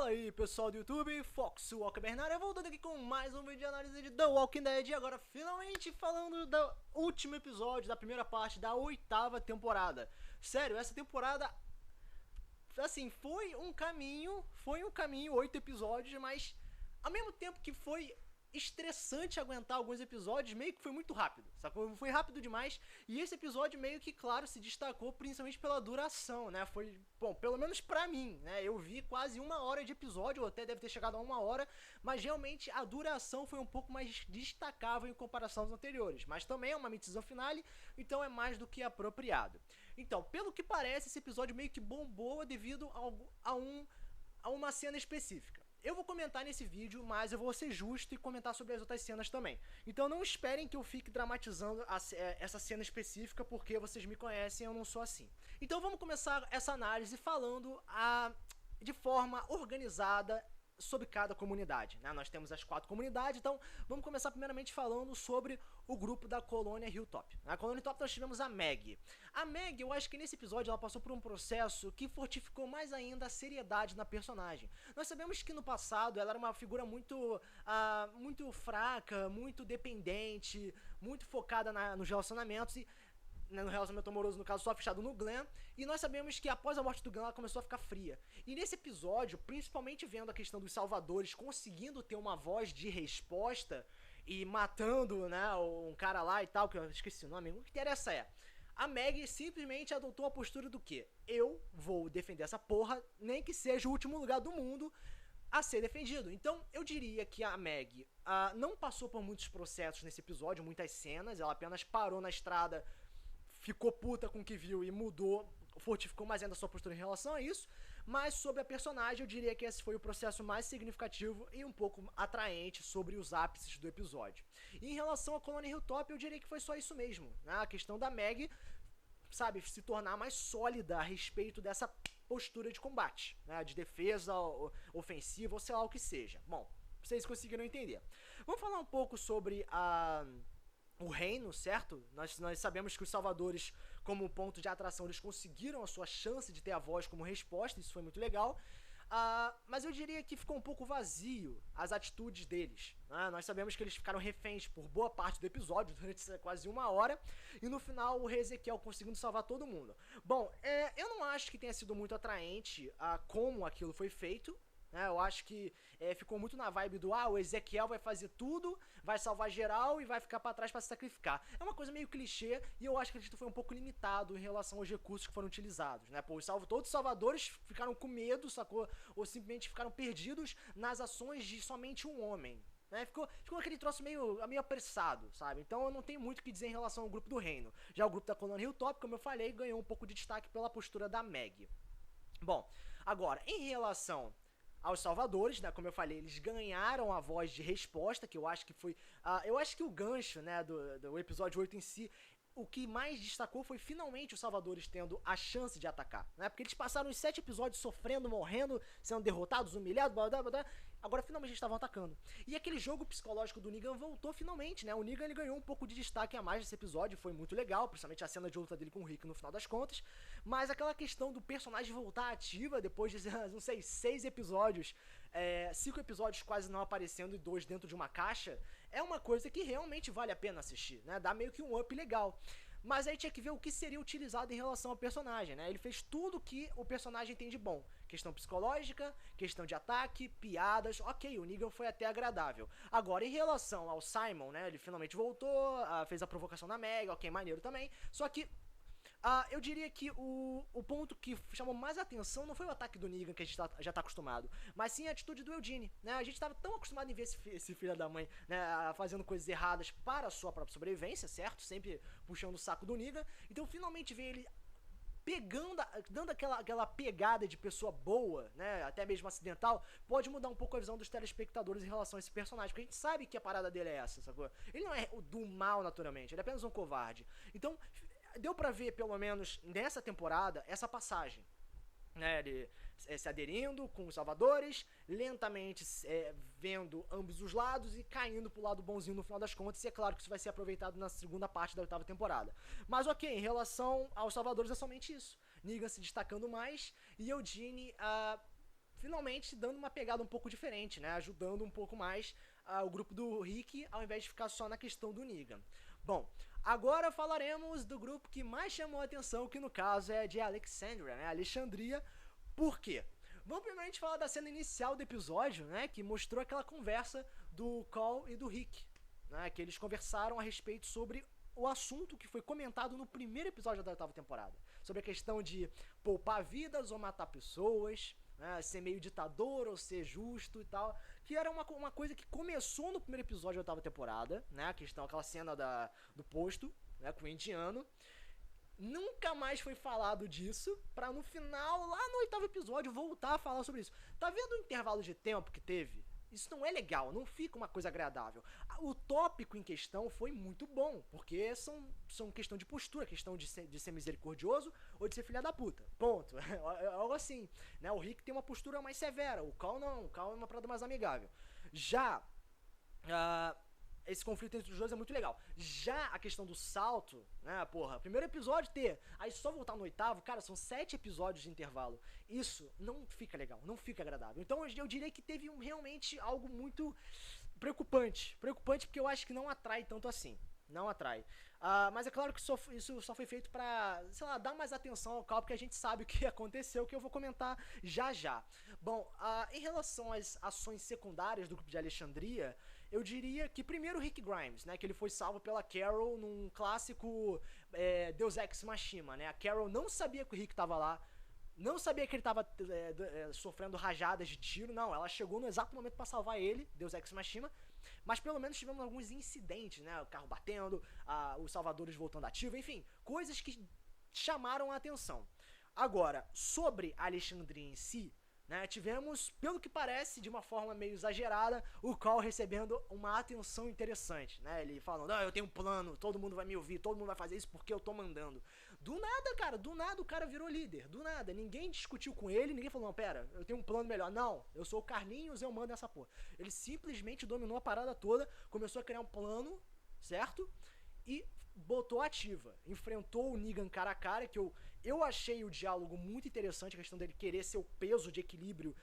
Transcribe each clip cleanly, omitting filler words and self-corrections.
Fala aí pessoal do YouTube, Fox Walker Bernardo, voltando aqui com mais um vídeo de análise de The Walking Dead. E agora finalmente falando do último episódio, da primeira parte da 8ª temporada. Sério, essa temporada, assim, foi um caminho, 8 episódios, mas ao mesmo tempo que foi estressante aguentar alguns episódios, meio que foi muito rápido, sacou? Foi rápido demais, e esse episódio meio que, claro, se destacou principalmente pela duração, né? Foi, bom, pelo menos pra mim, né? Eu vi quase 1 hora de episódio, ou até deve ter chegado a 1 hora, mas realmente a duração foi um pouco mais destacável em comparação aos anteriores, mas também é uma mid-season finale, então é mais do que apropriado. Então, pelo que parece, esse episódio meio que bombou devido a uma cena específica. Eu vou comentar nesse vídeo, mas eu vou ser justo e comentar sobre as outras cenas também. Então não esperem que eu fique dramatizando essa cena específica, porque vocês me conhecem, eu não sou assim. Então vamos começar essa análise falando de forma organizada sobre cada comunidade, né? Nós temos as 4 comunidades, então vamos começar primeiramente falando sobre o grupo da colônia Hilltop. Na colônia Hilltop nós tivemos a Meg. A Meg, eu acho que nesse episódio ela passou por um processo que fortificou mais ainda a seriedade na personagem. Nós sabemos que no passado ela era uma figura muito fraca, muito dependente, muito focada nos relacionamentos e no relacionamento amoroso, no caso, só fechado no Glenn, e nós sabemos que após a morte do Glenn ela começou a ficar fria. E nesse episódio, principalmente vendo a questão dos salvadores conseguindo ter uma voz de resposta e matando, né, um cara lá e tal, que eu esqueci o nome, o que interessa é, a Meg simplesmente adotou a postura do quê? Eu vou defender essa porra, nem que seja o último lugar do mundo a ser defendido. Então eu diria que a Meg não passou por muitos processos nesse episódio, muitas cenas, ela apenas parou na estrada, ficou puta com o que viu e mudou, fortificou mais ainda a sua postura em relação a isso, mas sobre a personagem eu diria que esse foi o processo mais significativo e um pouco atraente sobre os ápices do episódio. E em relação à colônia Hilltop eu diria que foi só isso mesmo, né? A questão da Meg, sabe, se tornar mais sólida a respeito dessa postura de combate, né? De defesa, ofensiva, ou sei lá o que seja. Bom, vocês conseguiram entender. Vamos falar um pouco sobre o reino, certo? Nós sabemos que os salvadores, como ponto de atração, eles conseguiram a sua chance de ter a voz como resposta, isso foi muito legal. Mas eu diria que ficou um pouco vazio as atitudes deles, né? Nós sabemos que eles ficaram reféns por boa parte do episódio, durante quase 1 hora, e no final o rei Ezequiel conseguindo salvar todo mundo. Bom, eu não acho que tenha sido muito atraente como aquilo foi feito. Eu acho que ficou muito na vibe do o Ezequiel vai fazer tudo, vai salvar geral e vai ficar pra trás pra se sacrificar. É uma coisa meio clichê e eu acho que isso foi um pouco limitado em relação aos recursos que foram utilizados, né? Pô, todos os salvadores ficaram com medo, sacou? Ou simplesmente ficaram perdidos nas ações de somente um homem. Né? Ficou aquele troço meio apressado, sabe? Então eu não tenho muito o que dizer em relação ao grupo do reino. Já o grupo da colônia Hilltop, como eu falei, ganhou um pouco de destaque pela postura da Meg. Bom, agora, em relação aos salvadores, né, como eu falei, eles ganharam a voz de resposta, que eu acho que foi, eu acho que o gancho, né, do episódio 8 em si, o que mais destacou foi finalmente os salvadores tendo a chance de atacar, né, porque eles passaram os 7 episódios sofrendo, morrendo, sendo derrotados, humilhados, blá, blá, blá, blá. Agora finalmente eles estavam atacando. E aquele jogo psicológico do Negan voltou finalmente, né? O Negan ele ganhou um pouco de destaque a mais nesse episódio, foi muito legal, principalmente a cena de luta dele com o Rick no final das contas. Mas aquela questão do personagem voltar ativa depois de, não sei, 6 episódios, 5 episódios quase não aparecendo e 2 dentro de uma caixa, é uma coisa que realmente vale a pena assistir, né? Dá meio que um up legal. Mas aí tinha que ver o que seria utilizado em relação ao personagem, né? Ele fez tudo que o personagem tem de bom. Questão psicológica, questão de ataque, piadas, ok, o Negan foi até agradável. Agora, em relação ao Simon, né? Ele finalmente voltou, fez a provocação na Meg, ok, maneiro também. Só que eu diria que o ponto que chamou mais atenção não foi o ataque do Negan, que a gente já tá acostumado, mas sim a atitude do Eugene, né? A gente tava tão acostumado em ver esse filho da mãe, né, fazendo coisas erradas para a sua própria sobrevivência, certo? Sempre puxando o saco do Negan. Então finalmente ver ele dando aquela pegada de pessoa boa, né, até mesmo acidental, pode mudar um pouco a visão dos telespectadores em relação a esse personagem, porque a gente sabe que a parada dele é essa, sacou? Ele não é do mal naturalmente, ele é apenas um covarde. Então deu pra ver, pelo menos nessa temporada, essa passagem, né, ele se aderindo com os salvadores, lentamente vendo ambos os lados e caindo pro lado bonzinho no final das contas, e é claro que isso vai ser aproveitado na segunda parte da 8ª temporada. Mas ok, em relação aos salvadores é somente isso. Negan se destacando mais e Eugene finalmente dando uma pegada um pouco diferente, né? Ajudando um pouco mais o grupo do Rick, ao invés de ficar só na questão do Negan. Bom, agora falaremos do grupo que mais chamou a atenção, que no caso é de Alexandria, né? Alexandria. Por quê? Vamos primeiramente falar da cena inicial do episódio, né? Que mostrou aquela conversa do Cole e do Rick, né? Que eles conversaram a respeito sobre o assunto que foi comentado no primeiro episódio da 8ª temporada. Sobre a questão de poupar vidas ou matar pessoas, né? Ser meio ditador ou ser justo e tal. Que era uma coisa que começou no primeiro episódio da 8ª temporada, né? A questão, aquela cena do posto, né? Com o indiano. Nunca mais foi falado disso, pra no final, lá no 8º episódio, voltar a falar sobre isso. Tá vendo o intervalo de tempo que teve? Isso não é legal, não fica uma coisa agradável. O tópico em questão foi muito bom, porque são questão de postura, questão de ser misericordioso ou de ser filha da puta. Ponto. É algo assim, né? O Rick tem uma postura mais severa, o Cal não, o Cal é uma parada mais amigável. Já esse conflito entre os dois é muito legal. Já a questão do salto, né, porra, primeiro episódio aí só voltar no 8º, cara, são 7 episódios de intervalo. Isso não fica legal, não fica agradável. Então eu diria que teve realmente algo muito preocupante. Preocupante porque eu acho que não atrai tanto assim. Não atrai. Mas é claro que isso só foi feito pra, sei lá, dar mais atenção ao Cal, porque a gente sabe o que aconteceu, que eu vou comentar já já. Bom, em relação às ações secundárias do grupo de Alexandria, eu diria que primeiro o Rick Grimes, né, que ele foi salvo pela Carol num clássico Deus Ex Machina, né, a Carol não sabia que o Rick tava lá, não sabia que ele tava sofrendo rajadas de tiro, não, ela chegou no exato momento pra salvar ele, Deus Ex Machina, mas pelo menos tivemos alguns incidentes, né, o carro batendo, os salvadores voltando ativo, enfim, coisas que chamaram a atenção. Agora, sobre a Alexandria em si, né, tivemos, pelo que parece, de uma forma meio exagerada, o Cole recebendo uma atenção interessante, né, ele falando, eu tenho um plano, todo mundo vai me ouvir, todo mundo vai fazer isso porque eu tô mandando. Do nada, cara, do nada o cara virou líder, do nada, ninguém discutiu com ele, ninguém falou, não, pera, eu tenho um plano melhor, não, eu sou o Carlinhos, eu mando nessa porra. Ele simplesmente dominou a parada toda, começou a criar um plano, certo? E botou ativa, enfrentou o Negan cara a cara, que eu achei o diálogo muito interessante, a questão dele querer ser o peso de equilíbrio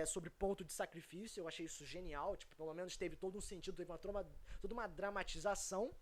sobre ponto de sacrifício, eu achei isso genial, tipo, pelo menos teve todo um sentido, teve toda uma dramatização.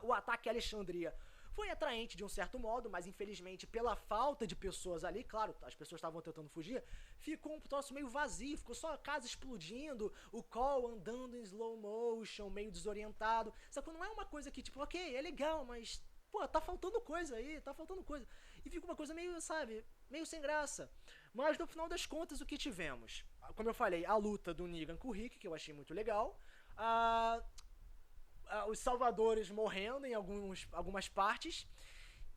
O ataque à Alexandria foi atraente de um certo modo, mas infelizmente pela falta de pessoas ali, claro, as pessoas estavam tentando fugir, ficou um troço meio vazio, ficou só a casa explodindo, o Cole andando em slow motion, meio desorientado, só que não é uma coisa que tipo, ok, é legal, mas pô, tá faltando coisa aí, tá faltando coisa, e fica uma coisa meio, sabe, meio sem graça, mas no final das contas o que tivemos? Como eu falei, a luta do Negan com o Rick, que eu achei muito legal, os salvadores morrendo em algumas partes,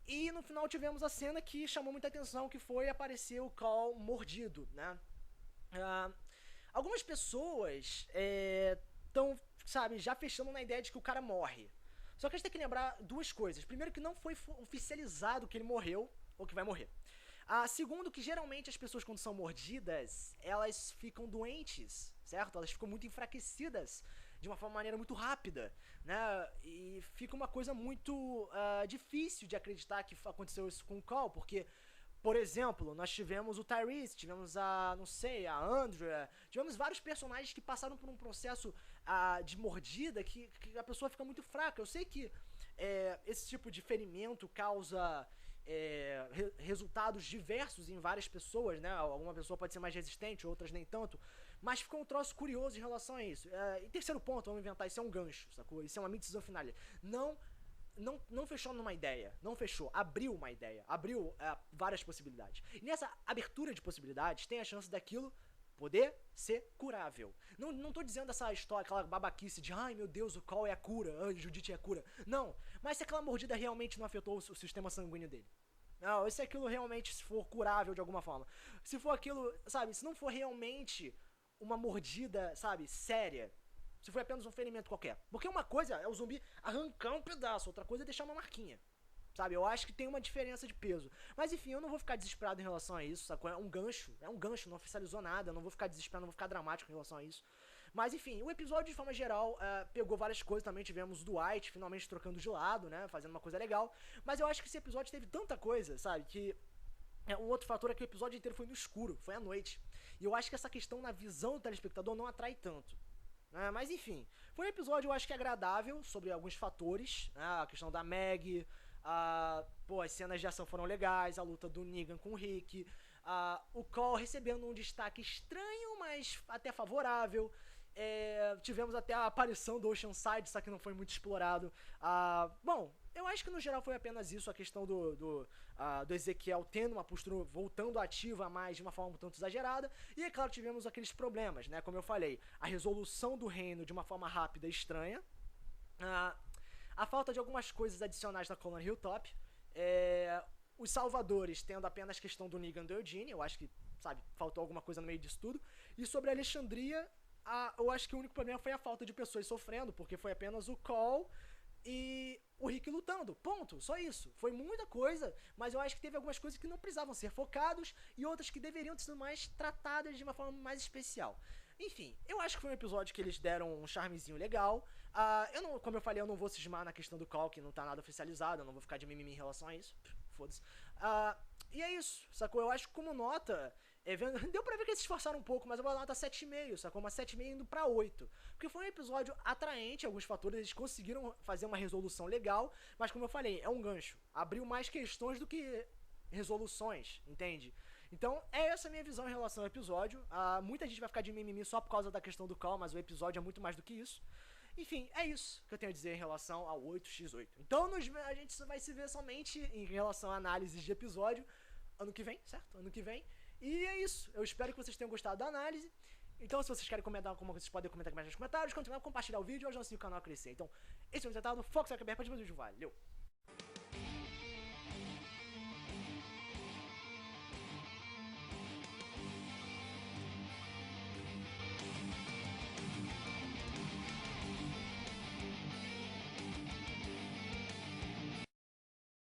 e no final tivemos a cena que chamou muita atenção, que foi aparecer o Cole mordido, né? Algumas pessoas estão, sabe, já fechando na ideia de que o cara morre. Só que a gente tem que lembrar duas coisas. Primeiro, que não foi oficializado que ele morreu ou que vai morrer. Segundo, que geralmente as pessoas, quando são mordidas, elas ficam doentes, certo? Elas ficam muito enfraquecidas de uma maneira muito rápida, né? E fica uma coisa muito difícil de acreditar que aconteceu isso com o Cole, porque, por exemplo, nós tivemos o Tyrese, tivemos a Andrea, tivemos vários personagens que passaram por um processo de mordida que a pessoa fica muito fraca. Eu sei que esse tipo de ferimento causa resultados diversos em várias pessoas, né? Alguma pessoa pode ser mais resistente, outras nem tanto, mas ficou um troço curioso em relação a isso. E terceiro ponto, vamos inventar, isso é um gancho, sacou? Isso é uma mid-season finale. Não fechou numa ideia, não fechou, abriu uma ideia, abriu várias possibilidades. E nessa abertura de possibilidades, tem a chance daquilo poder ser curável. Não tô dizendo essa história, aquela babaquice de ai meu Deus, o Cole é a cura, Judite é a cura. Não, mas se aquela mordida realmente não afetou o sistema sanguíneo dele. Não, se aquilo realmente for curável de alguma forma. Se for aquilo, sabe, se não for realmente uma mordida, sabe, séria. Se for apenas um ferimento qualquer. Porque uma coisa é o zumbi arrancar um pedaço, outra coisa é deixar uma marquinha. Sabe, eu acho que tem uma diferença de peso. Mas enfim, eu não vou ficar desesperado em relação a isso, sacou? É um gancho, não oficializou nada, eu não vou ficar desesperado, não vou ficar dramático em relação a isso. Mas enfim, o episódio de forma geral pegou várias coisas, também tivemos o Dwight finalmente trocando de lado, né, fazendo uma coisa legal. Mas eu acho que esse episódio teve tanta coisa, sabe, que um outro fator é que o episódio inteiro foi no escuro, foi à noite. E eu acho que essa questão na visão do telespectador não atrai tanto. Mas enfim, foi um episódio eu acho que agradável sobre alguns fatores, né? A questão da Meg, as cenas de ação foram legais, a luta do Negan com o Rick, o Cole recebendo um destaque estranho, mas até favorável. Tivemos até a aparição do Oceanside, só que não foi muito explorado. Bom, eu acho que no geral foi apenas isso, a questão do Ezequiel tendo uma postura, voltando ativa mais de uma forma um tanto exagerada. E é claro, tivemos aqueles problemas, né? Como eu falei, a resolução do reino de uma forma rápida e estranha. A falta de algumas coisas adicionais na Colony Hilltop. Os salvadores tendo apenas questão do Negan e do Eugene. Eu acho que, sabe, faltou alguma coisa no meio disso tudo. E sobre a Alexandria, eu acho que o único problema foi a falta de pessoas sofrendo, porque foi apenas o Cole e o Rick lutando, ponto, só isso. Foi muita coisa, mas eu acho que teve algumas coisas que não precisavam ser focados e outras que deveriam ter sido mais tratadas de uma forma mais especial. Enfim, eu acho que foi um episódio que eles deram um charmezinho legal. Como eu falei, eu não vou cismar na questão do Call, que não tá nada oficializado, eu não vou ficar de mimimi em relação a isso. Foda-se. E é isso, sacou? Eu acho que como nota, deu pra ver que eles se esforçaram um pouco, mas eu vou dar nota 7,5, sacou? Uma 7,5 indo pra 8. Porque foi um episódio atraente, alguns fatores, eles conseguiram fazer uma resolução legal, mas como eu falei, é um gancho. Abriu mais questões do que resoluções, entende? Então, é essa a minha visão em relação ao episódio. Muita gente vai ficar de mimimi só por causa da questão do Call, mas o episódio é muito mais do que isso. Enfim, é isso que eu tenho a dizer em relação ao 8x8. Então, a gente vai se ver somente em relação a análises de episódio ano que vem, certo? Ano que vem. E é isso. Eu espero que vocês tenham gostado da análise. Então, se vocês querem comentar alguma coisa, vocês podem comentar aqui mais nos comentários. Continuar a compartilhar o vídeo e ajudar o canal a crescer. Então, esse foi o tratado. Fox Zuckerberg para o vídeo. Valeu!